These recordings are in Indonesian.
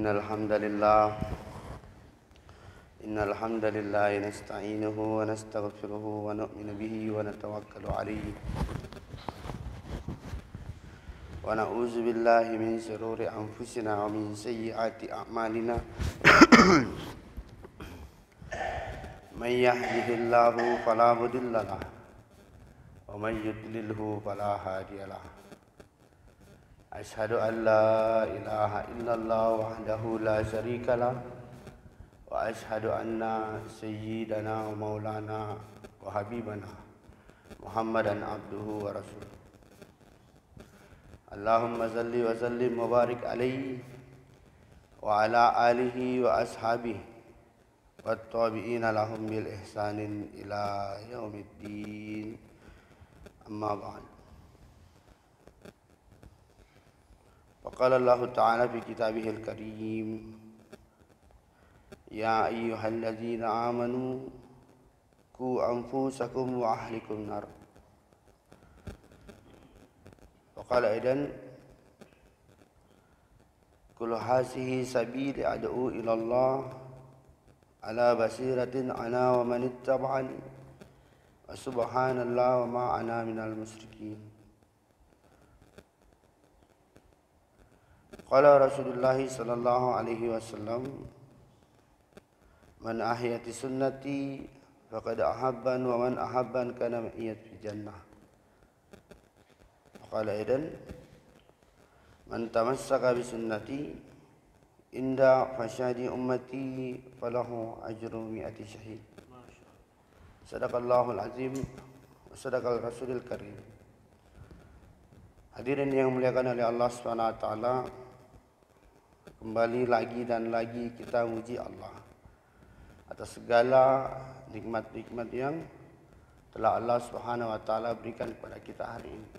Innal hamdalillah nasta'inuhu wa nastaghfiruhu wa nu'minu bihi wa natawakkalu 'alaihi wa na'udzu billahi min shururi anfusina wa min sayyiati a'malina may yahdihillahu fala mudilla lahu wa may yudlilhu fala hadiya lahu. Asyhadu an la ilaha illallah wahdahu la syarika lah wa asyhadu anna sayyidana wa maulana wa habibana Muhammadan abduhu wa rasuluh. Allahumma salli wa sallim wa barik alaihi wa ala alihi wa ashabihi wa tabi'ina lahum bil ihsanin ila yaumiddin. Amma ba'd. Faqala Allah Ta'ala fi kitabihil karim, ya ayyuhalladzina amanu qu anfusakum wa ahlikum nar. Faqala aidan kullu hasihi sabili ad'u ila Allah ala basiratin ana wa man ittaba'ani wa subhanallah wa ma ana minal musyrikin. Qala Rasulullah sallallahu alaihi wasallam, man ahyati sunnati faqad ahabban wa man ahabban kana ma'iyat fi jannah. Qala aidan man tamassaka bi sunnati inda fashadi ummati falahu ajru mi'ati syahid. Sadaqallahul azim wa sadaqal rasulil karim. Hadirin yang dimuliakan oleh Allah Subhanahu wa taala, kembali lagi dan lagi kita muji Allah atas segala nikmat-nikmat yang telah Allah Subhanahu wa taala berikan kepada kita hari ini.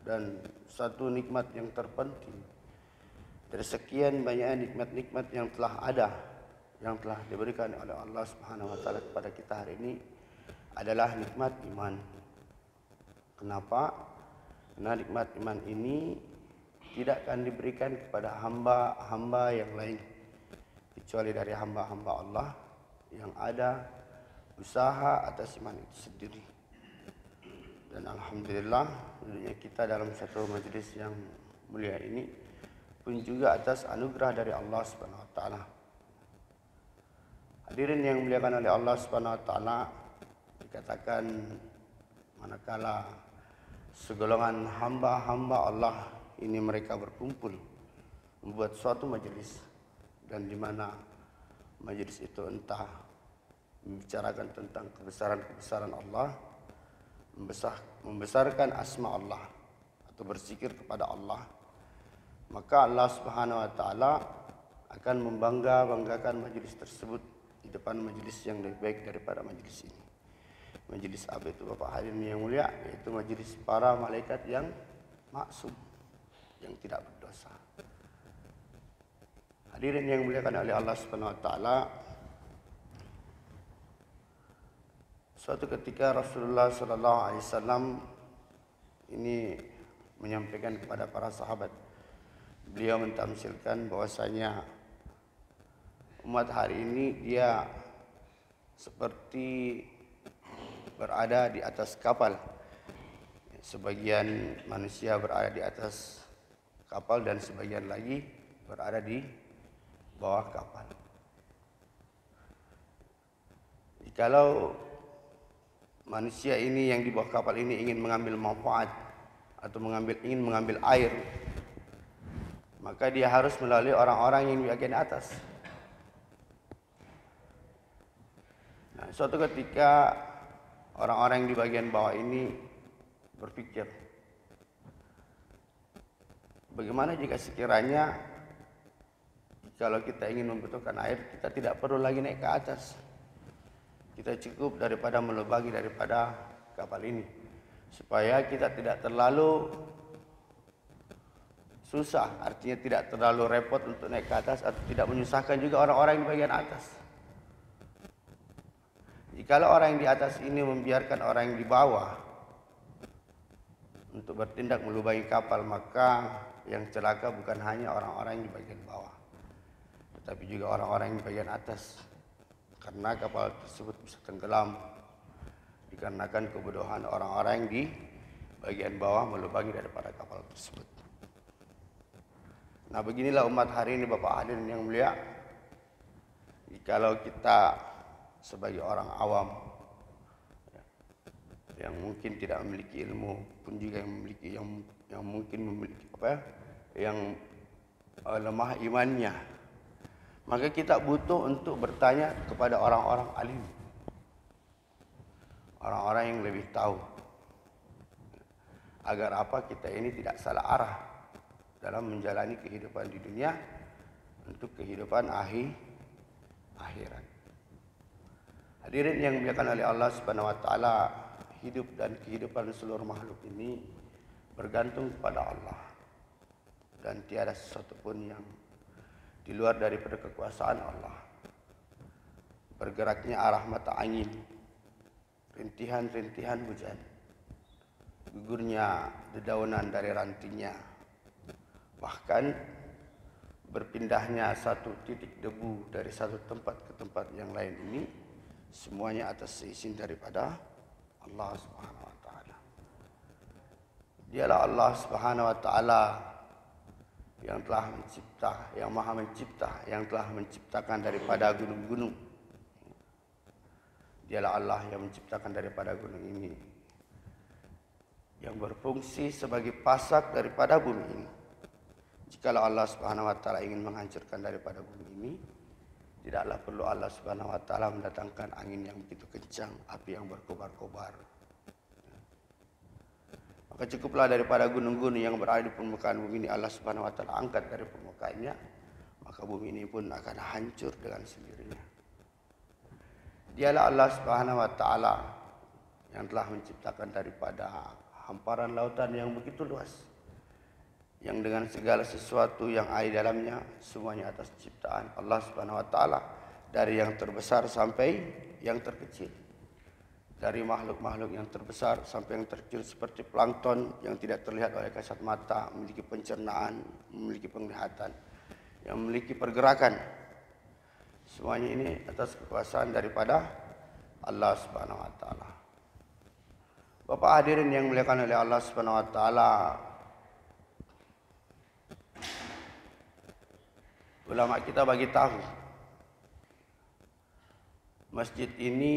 Dan satu nikmat yang terpenting dari sekian banyak nikmat-nikmat yang telah ada, yang telah diberikan oleh Allah Subhanahu wa taala kepada kita hari ini adalah nikmat iman. Kenapa? Karena nikmat iman ini tidak akan diberikan kepada hamba-hamba yang lain kecuali dari hamba-hamba Allah yang ada usaha atas iman itu sendiri. Dan alhamdulillah duduknya kita dalam satu majelis yang mulia ini pun juga atas anugerah dari Allah Subhanahu wa taala. Hadirin yang dimuliakan oleh Allah Subhanahu wa taala, dikatakan manakala segolongan hamba-hamba Allah ini mereka berkumpul membuat suatu majelis, dan di mana majelis itu entah membicarakan tentang kebesaran-kebesaran Allah, membesarkan asma Allah atau berzikir kepada Allah, maka Allah Subhanahu wa taala akan membanggakan majelis tersebut di depan majelis yang lebih baik daripada majelis ini. Majelis apa itu Bapak hadirin yang mulia? Yaitu majelis para malaikat yang maksum, yang tidak berdosa. Hadirin yang dimuliakan oleh Allah Subhanahu wa taala, suatu ketika Rasulullah sallallahu alaihi wasallam ini menyampaikan kepada para sahabat. Beliau mentamsilkan bahwasanya umat hari ini dia seperti berada di atas kapal. Sebagian manusia berada di atas kapal dan sebagian lagi berada di bawah kapal. Jikalau manusia ini yang di bawah kapal ini ingin mengambil manfaat atau ingin mengambil air, maka dia harus melalui orang-orang yang di bagian atas. Nah, suatu ketika orang-orang yang di bagian bawah ini berpikir, bagaimana jika sekiranya kalau kita ingin membutuhkan air, kita tidak perlu lagi naik ke atas. Kita cukup daripada melubangi daripada kapal ini, supaya kita tidak terlalu susah, artinya tidak terlalu repot untuk naik ke atas atau tidak menyusahkan juga orang-orang di bagian atas. Jikalau orang yang di atas ini membiarkan orang yang di bawah untuk bertindak melubangi kapal, maka yang celaka bukan hanya orang-orang yang di bagian bawah, tetapi juga orang-orang yang bagian atas, karena kapal tersebut bisa tenggelam dikarenakan kebodohan orang-orang yang di bagian bawah melubangi daripada kapal tersebut. Nah, beginilah umat hari ini, Bapak hadirin yang mulia. Jikalau kita sebagai orang awam yang mungkin tidak memiliki ilmu, pun juga yang memiliki yang mungkin memiliki yang lemah imannya, maka kita butuh untuk bertanya kepada orang-orang alim, orang-orang yang lebih tahu, agar apa kita ini tidak salah arah dalam menjalani kehidupan di dunia untuk kehidupan akhirat. Hadirin yang dimuliakan oleh Allah Subhanahu wa taala, hidup dan kehidupan seluruh makhluk ini bergantung kepada Allah, dan tiada sesuatu pun yang di luar daripada kekuasaan Allah. Bergeraknya arah mata angin, rintihan-rintihan hujan, gugurnya dedaunan dari rantingnya, bahkan berpindahnya satu titik debu dari satu tempat ke tempat yang lain ini, semuanya atas izin daripada Allah Subhanahu wa taala. Dialah Allah Subhanahu wa taala yang telah mencipta, yang Maha Mencipta, yang telah menciptakan daripada gunung-gunung. Dialah Allah yang menciptakan daripada gunung ini, yang berfungsi sebagai pasak daripada bumi ini. Jikalau Allah Subhanahu wa taala ingin menghancurkan daripada bumi ini, tidaklah perlu Allah Subhanahu wa taala mendatangkan angin yang begitu kencang, api yang berkobar-kobar. Maka cukuplah daripada gunung-gunung yang berada di permukaan bumi ini Allah Subhanahu wa taala angkat dari permukaannya, maka bumi ini pun akan hancur dengan sendirinya. Dialah Allah Subhanahu wa taala yang telah menciptakan daripada hamparan lautan yang begitu luas, yang dengan segala sesuatu yang ada di dalamnya semuanya atas ciptaan Allah Subhanahu wa taala, dari yang terbesar sampai yang terkecil, dari makhluk-makhluk yang terbesar sampai yang terkecil seperti plankton yang tidak terlihat oleh kasat mata, memiliki pencernaan, memiliki penglihatan, yang memiliki pergerakan. Semuanya ini atas kekuasaan daripada Allah Subhanahu wa taala. Bapak hadirin yang dimuliakan oleh Allah Subhanahu wa taala, ulama kita bagi tahu masjid ini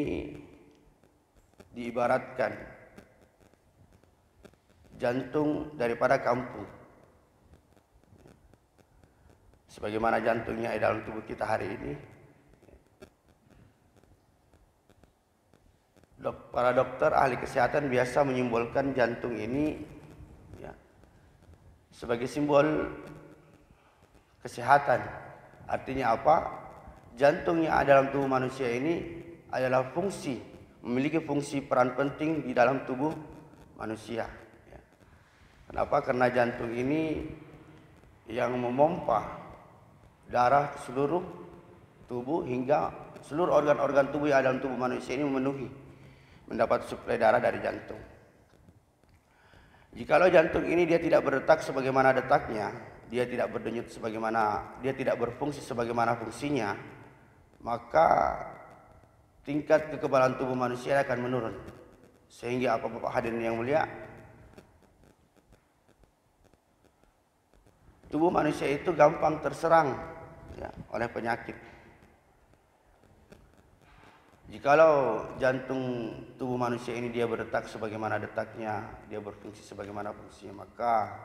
diibaratkan jantung daripada kampung. Sebagaimana jantungnya di dalam tubuh kita hari ini, para dokter ahli kesehatan biasa menyimbolkan jantung ini ya, sebagai simbol kesehatan. Artinya apa? Jantung yang ada dalam tubuh manusia ini adalah memiliki fungsi peran penting di dalam tubuh manusia. Kenapa? Karena jantung ini yang memompa darah ke seluruh tubuh, hingga seluruh organ-organ tubuh yang ada dalam tubuh manusia ini mendapat suplai darah dari jantung. Jikalau jantung ini dia tidak berdetak sebagaimana detaknya, dia tidak berdenyut sebagaimana, dia tidak berfungsi sebagaimana fungsinya, maka tingkat kekebalan tubuh manusia akan menurun. Sehingga apa Bapak hadirin yang mulia, tubuh manusia itu gampang terserang ya, oleh penyakit. Jikalau jantung tubuh manusia ini dia berdetak sebagaimana detaknya, dia berfungsi sebagaimana fungsinya, maka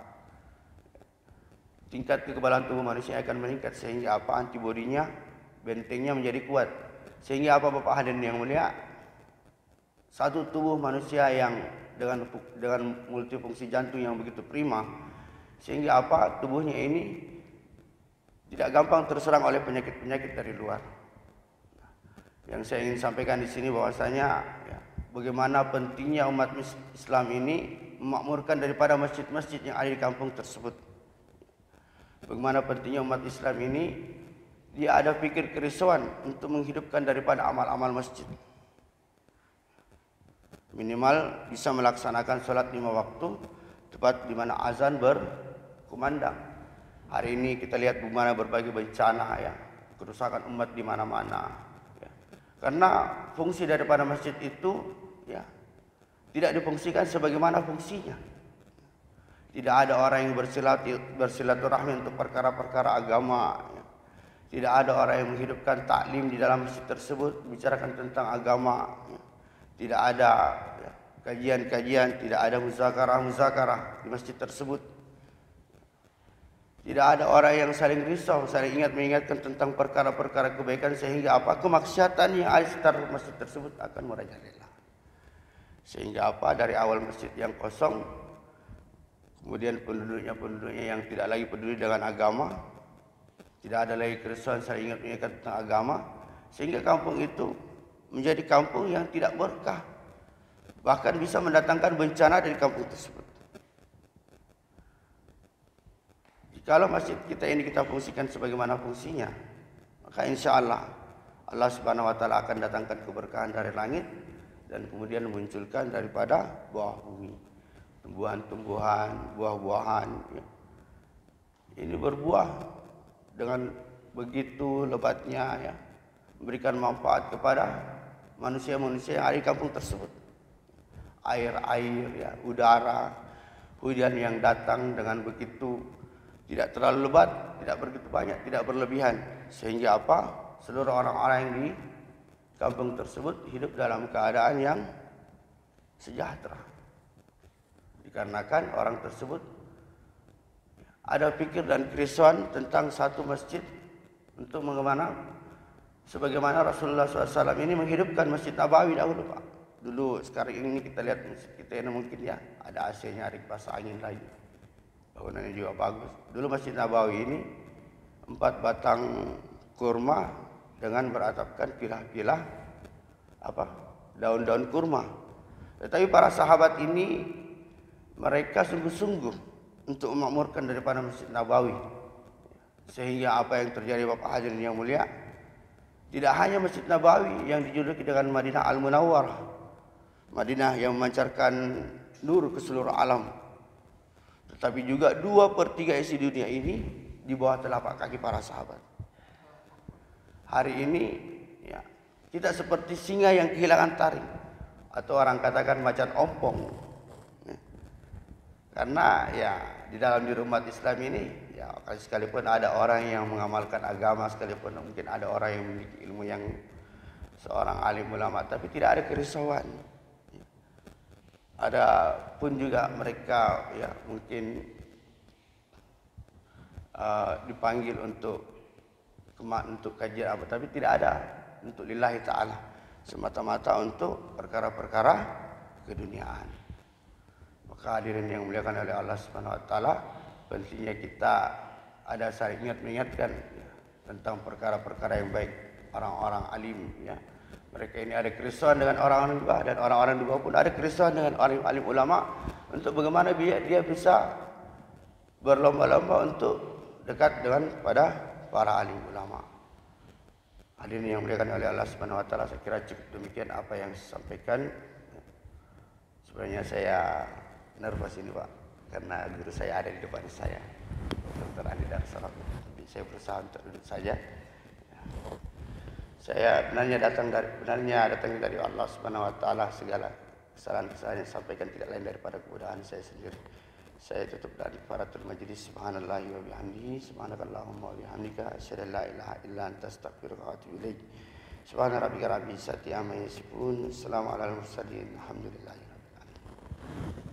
tingkat kekebalan tubuh manusia akan meningkat, sehingga apa? Antibodinya, bentengnya menjadi kuat. Sehingga apa Bapak hadirin yang mulia, satu tubuh manusia yang dengan multifungsi jantung yang begitu prima, sehingga apa? Tubuhnya ini tidak gampang terserang oleh penyakit-penyakit dari luar. Yang saya ingin sampaikan di sini bahwasanya ya, bagaimana pentingnya umat Islam ini memakmurkan daripada masjid-masjid yang ada di kampung tersebut. Bagaimana pentingnya umat Islam ini dia ada pikir kerisauan untuk menghidupkan daripada amal-amal masjid. Minimal bisa melaksanakan sholat 5 waktu tepat di mana azan berkumandang. Hari ini kita lihat bagaimana berbagai bencana ya, kerusakan umat di mana-mana. Ya. Karena fungsi daripada masjid itu ya tidak difungsikan sebagaimana fungsinya. Tidak ada orang yang bersilaturahmi untuk perkara-perkara agama. Ya. Tidak ada orang yang menghidupkan taklim di dalam masjid tersebut, bicarakan tentang agama. Ya. Tidak ada ya, kajian-kajian, tidak ada muzakarah di masjid tersebut. Tidak ada orang yang saling risau, saling mengingatkan tentang perkara-perkara kebaikan sehingga apa? Kemaksiatan yang ada di sekitar masjid tersebut akan merajalela. Sehingga apa? Dari awal masjid yang kosong, kemudian penduduknya yang tidak lagi peduli dengan agama, tidak ada lagi kerisauan saling mengingatkan tentang agama, sehingga kampung itu menjadi kampung yang tidak berkah. Bahkan bisa mendatangkan bencana dari kampung tersebut. Kalau masjid kita ini kita fungsikan sebagaimana fungsinya, maka insya Allah Allah Subhanahu Wa Taala akan datangkan keberkahan dari langit dan kemudian munculkan daripada bawah bumi tumbuhan-tumbuhan, buah-buahan. Ya. Ini berbuah dengan begitu lebatnya, ya, memberikan manfaat kepada manusia-manusia yang ada di kampung tersebut. Air-air, ya, udara, hujan yang datang dengan begitu tidak terlalu lebat, tidak begitu banyak, tidak berlebihan. Sehingga apa? Seluruh orang-orang yang di kampung tersebut hidup dalam keadaan yang sejahtera. Dikarenakan orang tersebut ada pikir dan kerisauan tentang satu masjid untuk sebagaimana Rasulullah SAW ini menghidupkan Masjid Nabawi dahulu, Pak. Dulu sekarang ini kita lihat masjid kita ini mungkin ya ada AC-nya, ada kipas angin lagi. Bangunannya juga bagus. Dulu Masjid Nabawi ini 4 batang kurma dengan beratapkan pilah-pilah daun-daun kurma. Tetapi para sahabat ini mereka sungguh-sungguh untuk memakmurkan daripada Masjid Nabawi. Sehingga apa yang terjadi Bapak hadirin yang mulia, tidak hanya Masjid Nabawi yang dijuluki dengan Madinah Al-Munawwarah, Madinah yang memancarkan nur ke seluruh alam, tetapi juga 2/3 isi dunia ini di bawah telapak kaki para sahabat. Hari ini ya, kita seperti singa yang kehilangan taring, atau orang katakan macan ompong. Ya. Karena ya di dalam diri umat Islam ini ya sekalipun ada orang yang mengamalkan agama, sekalipun mungkin ada orang yang memiliki ilmu yang seorang alim ulama, tapi tidak ada kerisauan. Ada pun juga mereka ya mungkin dipanggil untuk kajian apa, tapi tidak ada untuk lillahi ta'ala, semata-mata untuk perkara-perkara keduniaan. Maka hadirin yang muliakan oleh Allah Subhanahu Wa Taala, pentingnya kita ada saling mengingatkan ya, tentang perkara-perkara yang baik orang-orang alim ya. Mereka ini ada kerisauan dengan orang-orang juga, dan orang-orang juga pun ada kerisauan dengan alim-alim ulama untuk bagaimana dia bisa berlomba-lomba untuk dekat dengan pada para alim ulama. Hadirin yang dimuliakan oleh Allah Subhanahu Wa Taala, saya kira cukup demikian apa yang saya sampaikan. Sebenarnya saya nervous ini, Pak, karena guru saya ada di depan saya, Dr. Andi Darsalam. Saya berusaha untuk duduk saja. Saya benarnya datang dari Allah Subhanahu Wa Taala, segala kesalahan-kesalahan yang sampaikan tidak lain daripada kemudahan saya sendiri. Saya tutup dari kafaratul majlis. Subhanallahi wa bihamdihi, subhanakallahumma wa bihamdika, asyhadu an la ilaha illa anta, astaghfiruka wa atubu ilaik. Subhana rabbika rabbil izzati amma yasifun, assalamu alal mursalin, alhamdulillahi rabbil alamin.